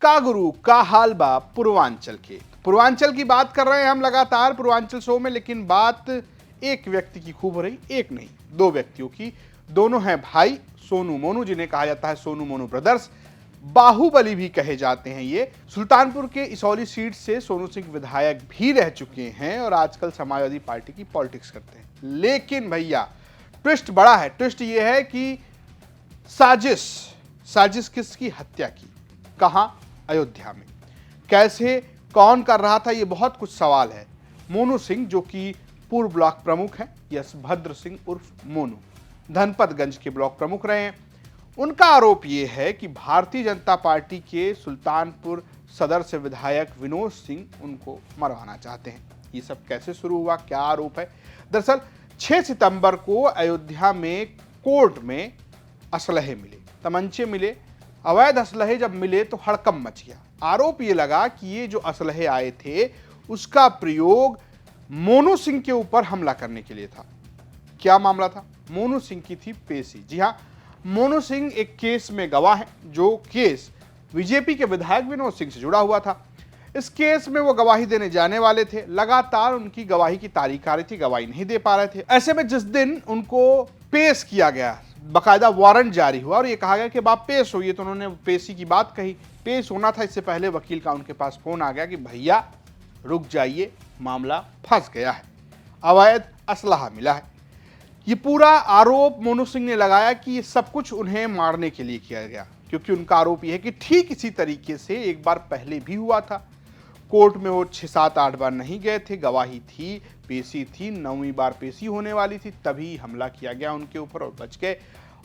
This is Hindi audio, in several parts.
कागुरु का हाल बा पूर्वांचल के। पूर्वांचल की बात कर रहे हैं हम लगातार पूर्वांचल शो में, लेकिन बात एक व्यक्ति की खूब हो रही, एक नहीं दो व्यक्तियों की। दोनों हैं भाई सोनू मोनू, जिन्हें कहा जाता है सोनू मोनू ब्रदर्स, बाहुबली भी कहे जाते हैं। ये सुल्तानपुर के इसौली सीट से सोनू सिंह विधायक भी रह चुके हैं और आजकल समाजवादी पार्टी की पॉलिटिक्स करते हैं। लेकिन भैया ट्विस्ट बड़ा है। ट्विस्ट ये है कि साजिश किसकी हत्या की, कहां, अयोध्या में, कैसे, कौन कर रहा था, ये बहुत कुछ सवाल है। मोनू सिंह जो कि पूर्व ब्लॉक प्रमुख हैं, यशभद्र सिंह उर्फ मोनू, धनपतगंज के ब्लॉक प्रमुख रहे हैं। उनका आरोप ये है कि भारतीय जनता पार्टी के सुल्तानपुर सदर से विधायक विनोद सिंह उनको मरवाना चाहते हैं। ये सब कैसे शुरू हुआ, क्या आरोप है? दरअसल 6 सितंबर को अयोध्या में कोर्ट में असलहे मिले, तमंचे मिले। अवैध असलहे जब मिले तो हड़कंप मच गया। आरोप ये लगा कि ये जो असलहे आए थे उसका प्रयोग मोनू सिंह के ऊपर हमला करने के लिए था। क्या मामला था? मोनू सिंह की थी पेशी। जी हाँ, मोनू सिंह एक केस में गवाह है, जो केस बीजेपी के विधायक विनोद सिंह से जुड़ा हुआ था। इस केस में वो गवाही देने जाने वाले थे। लगातार उनकी गवाही की तारीख आ रही थी, गवाही नहीं दे पा रहे थे। ऐसे में जिस दिन उनको पेश किया गया, बाकायदा वारंट जारी हुआ और ये कहा गया कि आप पेश होइए, तो उन्होंने पेशी की बात कही। पेश होना था, इससे पहले वकील का उनके पास फोन आ गया कि भैया रुक जाइए, मामला फंस गया है, अवैध असलहा मिला है। ये पूरा आरोप मोनू सिंह ने लगाया कि ये सब कुछ उन्हें मारने के लिए किया गया, क्योंकि उनका आरोप यह है कि ठीक इसी तरीके से एक बार पहले भी हुआ था। कोर्ट में वो 6, 7, 8 बार नहीं गए थे, गवाही थी, पेशी थी, 9वीं बार पेशी होने वाली थी, तभी हमला किया गया उनके ऊपर और बच गए।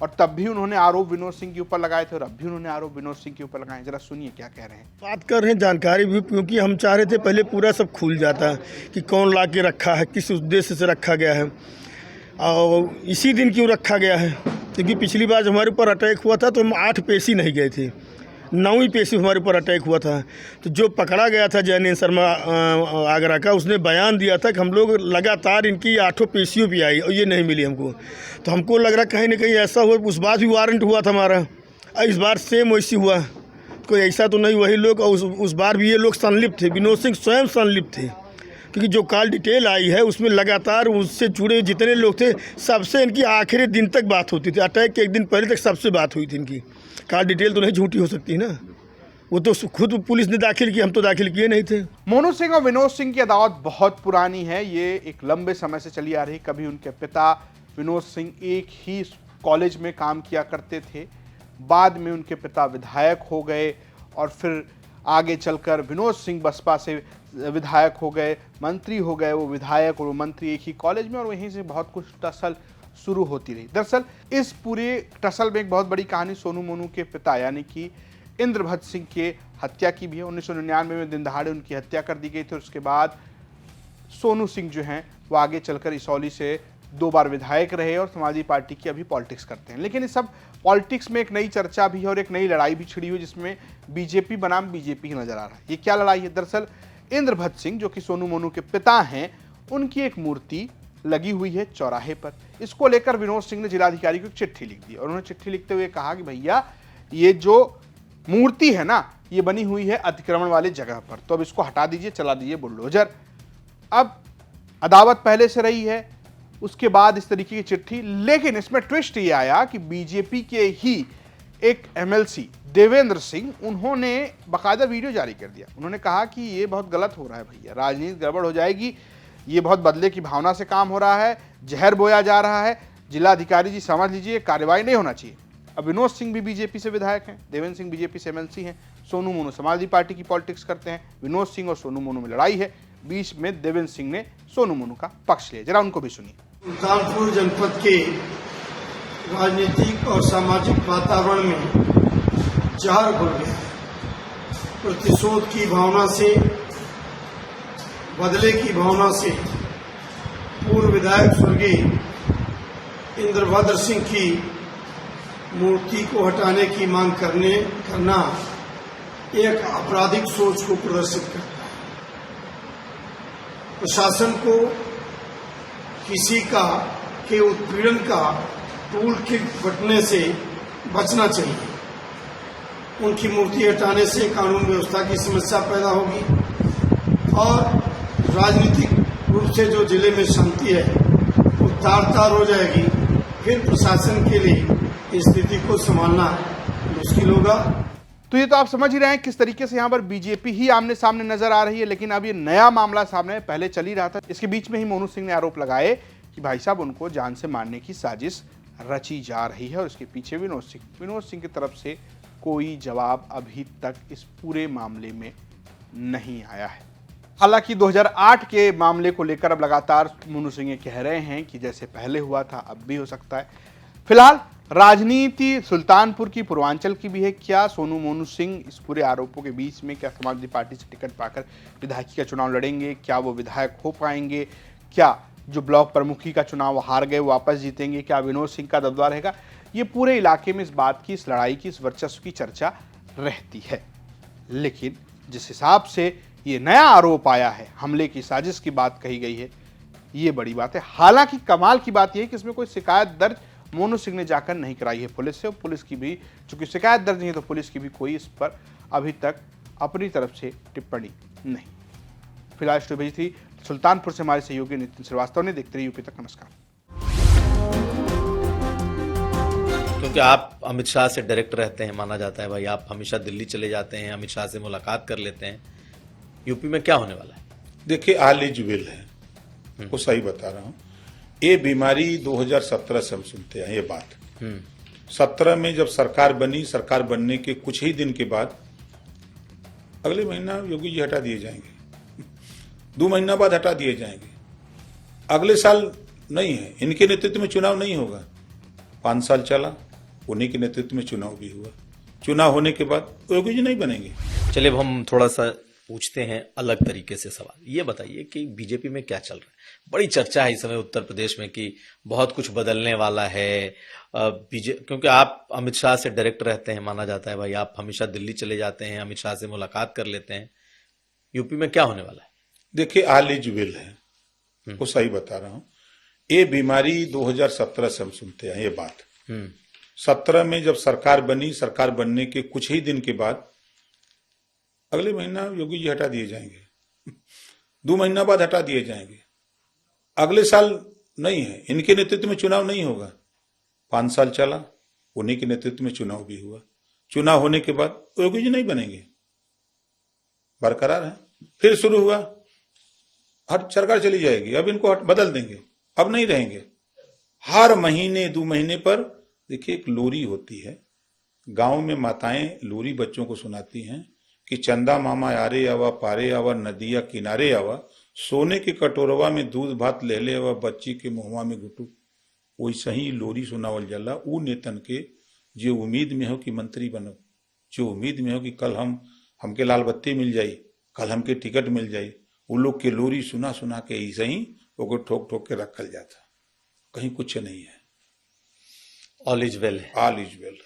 और तब भी उन्होंने आरोप विनोद सिंह के ऊपर लगाए थे और अब भी उन्होंने आरोप विनोद सिंह के ऊपर लगाए। जरा सुनिए क्या कह रहे हैं। बात कर रहे हैं जानकारी भी, क्योंकि हम चाह रहे थे पहले पूरा सब खुल जाता कि कौन ला के रखा है, किस उद्देश्य से रखा गया है और इसी दिन क्यों रखा गया है। क्योंकि पिछली बार जब हमारे ऊपर अटैक हुआ था तो हम 8 पेशी नहीं गए थे, 9वीं पेशी हमारे ऊपर अटैक हुआ था। तो जो पकड़ा गया था जैनेन्द्र शर्मा आगरा का, उसने बयान दिया था कि हम लोग लगातार इनकी 8 पेशियों भी आई और ये नहीं मिली हमको। तो हमको लग रहा कहीं ना कहीं ऐसा हुआ। उस बार भी वारंट हुआ था हमारा, इस बार सेम वैसी हुआ। कोई ऐसा तो नहीं वही लोग, और उस बार भी ये लोग संलिप्त थे, विनोद सिंह स्वयं संलिप्त थे। क्योंकि जो कॉल डिटेल आई है उसमें लगातार उससे जुड़े जितने लोग थे सबसे इनकी आखिरी दिन तक बात होती थी। अटैक के एक दिन पहले तक सबसे बात हुई थी इनकी। कॉल डिटेल तो नहीं झूठी हो सकती ना, वो तो खुद पुलिस ने दाखिल की, हम तो दाखिल किए नहीं थे। मोनू सिंह और विनोद सिंह की अदावत बहुत पुरानी है, ये एक लंबे समय से चली आ रही। कभी उनके पिता विनोद सिंह एक ही कॉलेज में काम किया करते थे, बाद में उनके पिता विधायक हो गए और फिर आगे चलकर विनोद सिंह बसपा से विधायक हो गए, मंत्री हो गए। वो विधायक और वो मंत्री एक ही कॉलेज में, और वहीं से बहुत कुछ टसल शुरू होती रही। दरअसल इस पूरे टसल में एक बहुत बड़ी कहानी सोनू मोनू के पिता यानी कि इंद्रभद्र सिंह के हत्या की भी है। 1999 में दिन दहाड़े उनकी हत्या कर दी गई थी। उसके बाद सोनू सिंह जो हैं वो आगे चलकर इसौली से 2 बार विधायक रहे और समाजवादी पार्टी की अभी पॉलिटिक्स करते हैं। लेकिन इस सब पॉलिटिक्स में एक नई चर्चा भी है और एक नई लड़ाई भी छिड़ी हुई, जिसमें बीजेपी बनाम बीजेपी ही नजर आ रहा है। ये क्या लड़ाई है? दरअसल इंद्रभद्र सिंह जो कि सोनू मोनू के पिता हैं, उनकी एक मूर्ति लगी हुई है चौराहे पर। इसको लेकर विनोद सिंह ने जिलाधिकारी को एक चिट्ठी लिख दी और उन्होंने चिट्ठी लिखते हुए कहा कि भैया ये जो मूर्ति है ना, ये बनी हुई है अतिक्रमण वाली जगह पर, तो अब इसको हटा दीजिए, चला दीजिए बुलडोजर। अब अदावत पहले से रही है, उसके बाद इस तरीके की चिट्ठी। लेकिन इसमें ट्विस्ट ये आया कि बीजेपी के ही एक एमएलसी देवेंद्र सिंह, उन्होंने बाकायदा वीडियो जारी कर दिया। उन्होंने कहा कि ये बहुत गलत हो रहा है भैया, राजनीति गड़बड़ हो जाएगी, ये बहुत बदले की भावना से काम हो रहा है, जहर बोया जा रहा है, जिलाधिकारी जी समझ लीजिए, कार्रवाई नहीं होना चाहिए। अब विनोद सिंह भी बीजेपी से विधायक हैं, देवेंद्र सिंह बीजेपी से एमएलसी हैं, सोनू मोनू समाजवादी पार्टी की पॉलिटिक्स करते हैं। विनोद सिंह और सोनू मोनू में लड़ाई है, बीच में देवेंद्र सिंह ने सोनू मोनू का पक्ष लिया। जरा उनको भी सुनिए। सुल्तानपुर जनपद के राजनीतिक और सामाजिक वातावरण में जहर घुल गया। प्रतिशोध की भावना से, बदले की भावना से पूर्व विधायक स्वर्गीय इंद्रभद्र सिंह की मूर्ति को हटाने की मांग करना एक आपराधिक सोच को प्रदर्शित करता है। प्रशासन को किसी के उत्पीड़न का टूल किट बटने से बचना चाहिए। उनकी मूर्ति हटाने से कानून व्यवस्था की समस्या पैदा होगी और राजनीतिक रूप से जो जिले में शांति है वो तार-तार हो जाएगी। फिर प्रशासन के लिए स्थिति को संभालना मुश्किल होगा। तो ये तो आप समझ ही रहे हैं किस तरीके से यहाँ पर बीजेपी ही आमने सामने नजर आ रही है, लेकिन अब ये नया मामला सामने पहले चल ही रहा था। इसके बीच में ही मोनू सिंह ने आरोप लगाए कि भाई साहब उनको जान से मारने की साजिश रची जा रही है और इसके पीछे विनोद सिंह की तरफ से कोई जवाब अभी तक इस पूरे मामले में नहीं आया है। हालांकि 2008 के मामले को लेकर अब लगातार मोनू सिंह ये कह रहे हैं कि जैसे पहले हुआ था अब भी हो सकता है। फिलहाल राजनीति सुल्तानपुर की, पूर्वांचल की भी है। क्या सोनू मोनू सिंह इस पूरे आरोपों के बीच में क्या समाजवादी पार्टी से टिकट पाकर विधायकी का चुनाव लड़ेंगे? क्या वो विधायक हो पाएंगे? क्या जो ब्लॉक प्रमुखी का चुनाव हार गए वापस जीतेंगे? क्या विनोद सिंह का दबदबा रहेगा? ये पूरे इलाके में इस बात की, इस लड़ाई की, इस वर्चस्व की चर्चा रहती है। लेकिन जिस हिसाब से ये नया आरोप आया है, हमले की साजिश की बात कही गई है, ये बड़ी बात है। हालांकि कमाल की बात यह है कि इसमें कोई शिकायत दर्ज मोनू सिंह ने जाकर नहीं कराई है पुलिस से। पुलिस की भी चूंकि शिकायत दर्ज नहीं है तो पुलिस की भी कोई इस पर अभी तक अपनी तरफ से टिप्पणी नहीं। फिलहाल स्टूडियो भेजी थी सुल्तानपुर से हमारे सहयोगी नितिन श्रीवास्तव ने। देखते रहिए यूपी तक। नमस्कार। क्योंकि आप अमित शाह से डायरेक्ट रहते हैं, माना जाता है भाई आप हमेशा दिल्ली चले जाते हैं, अमित शाह से मुलाकात कर लेते हैं, यूपी में क्या होने वाला है? देखिए, ऑल इज वेल है, वो सही बता रहा हूँ। ये बीमारी 2017 से हम सुनते हैं ये बात। 17 में जब सरकार बनी, सरकार बनने के कुछ ही दिन के बाद अगले महीना योगी जी हटा दिए जाएंगे, 2 महीना बाद हटा दिए जाएंगे। अगले साल नहीं है, इनके नेतृत्व में चुनाव नहीं होगा। 5 साल चला, उन्हीं के नेतृत्व में चुनाव भी हुआ। चुनाव होने के बाद योगी जी नहीं बनेंगे। चलिए अब हम थोड़ा सा पूछते हैं अलग तरीके से सवाल। ये बताइए कि बीजेपी में क्या चल रहा है? बड़ी चर्चा है इस समय उत्तर प्रदेश में कि बहुत कुछ बदलने वाला है। क्योंकि आप अमित शाह से डायरेक्ट रहते हैं, माना जाता है भाई आप हमेशा दिल्ली चले जाते हैं, अमित शाह से मुलाकात कर लेते हैं, यूपी में क्या होने वाला है? देखिए, ऑल इज वेल है, वो सही बता रहा हूँ। ये बीमारी 2017 से हम सुनते हैं ये बात। 17 में जब सरकार बनी, सरकार बनने के कुछ ही दिन के बाद अगले महीना योगी जी हटा दिए जाएंगे, 2 महीना बाद हटा दिए जाएंगे। अगले साल नहीं है, इनके नेतृत्व में चुनाव नहीं होगा। 5 साल चला, उन्हीं के नेतृत्व में चुनाव भी हुआ। चुनाव होने के बाद योगी जी नहीं बनेंगे, बरकरार है। फिर शुरू हुआ, हर सरकार चली जाएगी, अब इनको बदल देंगे, अब नहीं रहेंगे। हर महीने 2 महीने पर देखिए एक लोरी होती है, गांव में माताएं लोरी बच्चों को सुनाती हैं कि चंदा मामा यारे आवा, पारे आवा, नदिया किनारे आवा, सोने के कटोरवा में दूध भात ले ले आवा, बच्ची के मुहवा में घुटू। वैसे ही लोरी सुनावल जाला ऊ नेतन के जो उम्मीद में हो कि मंत्री बनो, जो उम्मीद में हो कि कल हमके लाल बत्ती मिल जाई, कल हमके टिकट मिल जाई। वो लोग के लोरी सुना सुना के ऐसे ही वो ठोक ठोक के रखल जाता, कहीं कुछ नहीं है। ऑल इज वेल है, ऑल इज वेल।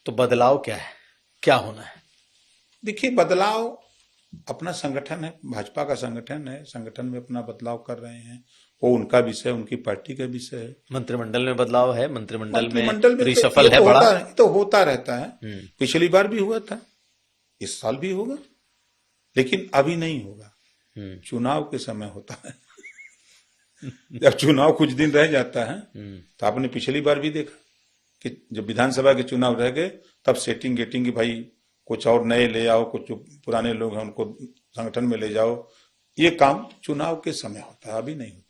तो बदलाव क्या है, क्या होना है? देखिए, बदलाव अपना संगठन है, भाजपा का संगठन है, संगठन में अपना बदलाव कर रहे हैं, वो उनका विषय, उनकी पार्टी का विषय है। मंत्रिमंडल में बदलाव है, मंत्रिमंडल में रिशफल है, बड़ा तो होता रहता है। पिछली बार भी हुआ था, इस साल भी होगा, लेकिन अभी नहीं होगा। चुनाव के समय होता है। जब चुनाव कुछ दिन रह जाता है तो आपने पिछली बार भी देखा कि जब विधानसभा के चुनाव रह गए तब सेटिंग गेटिंग की भाई कुछ और नए ले आओ, कुछ जो पुराने लोग हैं उनको संगठन में ले जाओ। ये काम चुनाव के समय होता है, अभी नहीं होता।